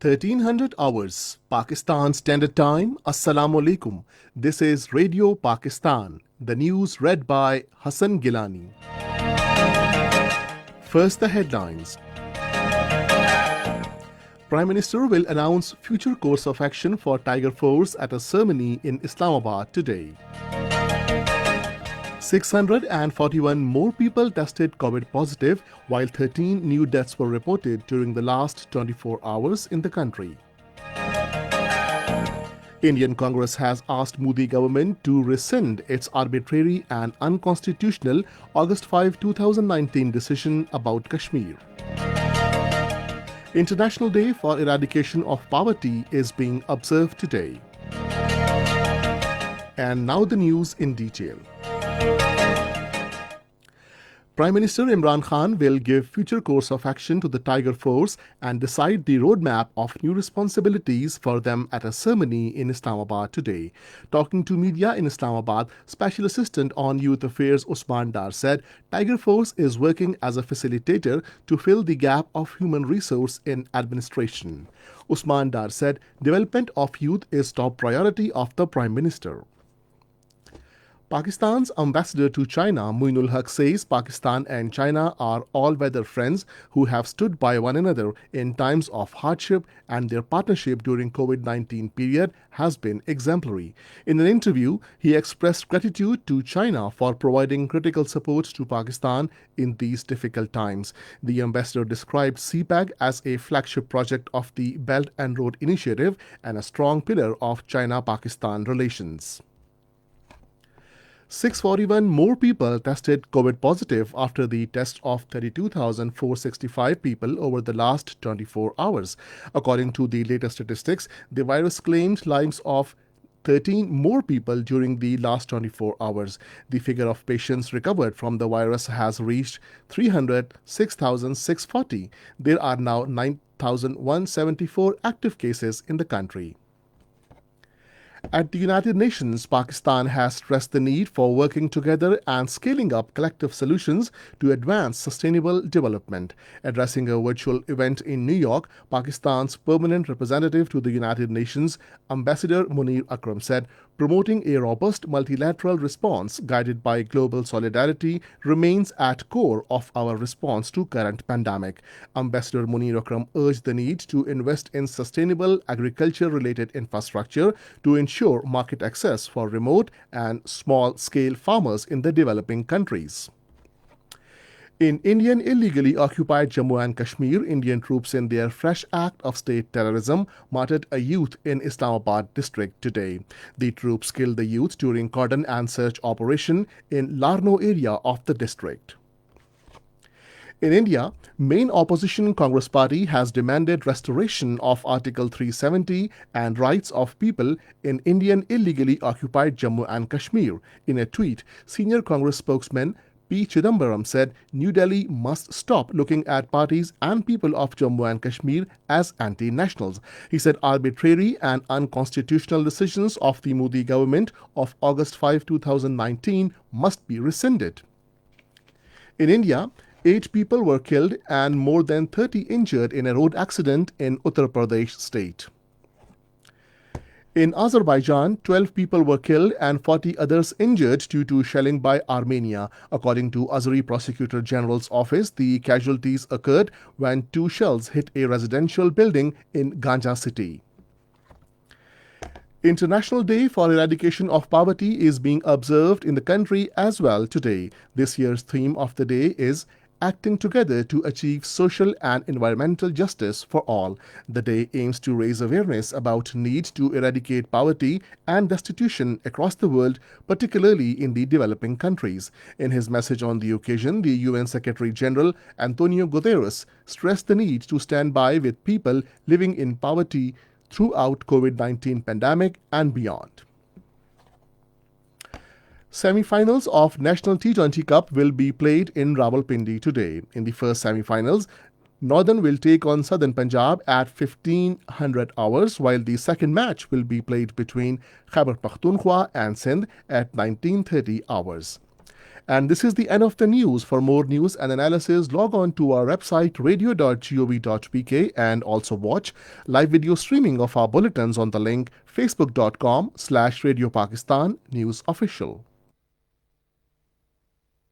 1300 hours, Pakistan Standard Time. Assalamu alaikum. This is Radio Pakistan. The news read by Hassan Gilani. First, the headlines. Prime Minister will announce future course of action for Tiger Force at a ceremony in Islamabad today. 641 more people tested COVID positive, while 13 new deaths were reported during the last 24 hours in the country. Indian Congress has asked Modi government to rescind its arbitrary and unconstitutional August 5, 2019 decision about Kashmir. International Day for Eradication of Poverty is being observed today. And now the news in detail. Prime Minister Imran Khan will give future course of action to the Tiger Force and decide the roadmap of new responsibilities for them at a ceremony in Islamabad today. Talking to media in Islamabad, Special Assistant on Youth Affairs Usman Dar said Tiger Force is working as a facilitator to fill the gap of human resource in administration. Usman Dar said development of youth is top priority of the Prime Minister. Pakistan's ambassador to China, Moinul Haq, says Pakistan and China are all-weather friends who have stood by one another in times of hardship, and their partnership during COVID-19 period has been exemplary. In an interview, he expressed gratitude to China for providing critical support to Pakistan in these difficult times. The ambassador described CPAG as a flagship project of the Belt and Road Initiative and a strong pillar of China-Pakistan relations. 641 more people tested COVID positive after the test of 32,465 people over the last 24 hours. According to the latest statistics, the virus claimed lives of 13 more people during the last 24 hours. The figure of patients recovered from the virus has reached 306,640. There are now 9,174 active cases in the country. At the United Nations, Pakistan has stressed the need for working together and scaling up collective solutions to advance sustainable development. Addressing a virtual event in New York, Pakistan's permanent representative to the United Nations, Ambassador Munir Akram, said promoting a robust multilateral response guided by global solidarity remains at core of our response to current pandemic. Ambassador Munir Akram urged the need to invest in sustainable agriculture-related infrastructure to ensure market access for remote and small-scale farmers in the developing countries. In Indian illegally occupied Jammu and Kashmir, Indian troops in their fresh act of state terrorism martyred a youth in Islamabad district today. The troops killed the youth during cordon and search operation in Larno area of the district. In India, main opposition Congress Party has demanded restoration of Article 370 and rights of people in Indian illegally occupied Jammu and Kashmir. In a tweet, senior Congress spokesman P. Chidambaram said New Delhi must stop looking at parties and people of Jammu and Kashmir as anti-nationals. He said arbitrary and unconstitutional decisions of the Modi government of August 5, 2019 must be rescinded. In India, 8 people were killed and more than 30 injured in a road accident in Uttar Pradesh state. In Azerbaijan, 12 people were killed and 40 others injured due to shelling by Armenia. According to Azeri Prosecutor General's office, the casualties occurred when 2 shells hit a residential building in Ganja city. International Day for Eradication of Poverty is being observed in the country as well today. This year's theme of the day is Acting Together to Achieve Social and Environmental Justice for All. The day aims to raise awareness about need to eradicate poverty and destitution across the world, particularly in the developing countries. In his message on the occasion, the UN Secretary General Antonio Guterres stressed the need to stand by with people living in poverty throughout COVID-19 pandemic and beyond. Semi-finals of National T20 Cup will be played in Rawalpindi today. In the first semi-finals, Northern will take on Southern Punjab at 1500 hours, while the second match will be played between Khyber Pakhtunkhwa and Sindh at 1930 hours. And this is the end of the news. For more news and analysis, log on to our website radio.gov.pk and also watch live video streaming of our bulletins on the link facebook.com/Radio Pakistan News Official.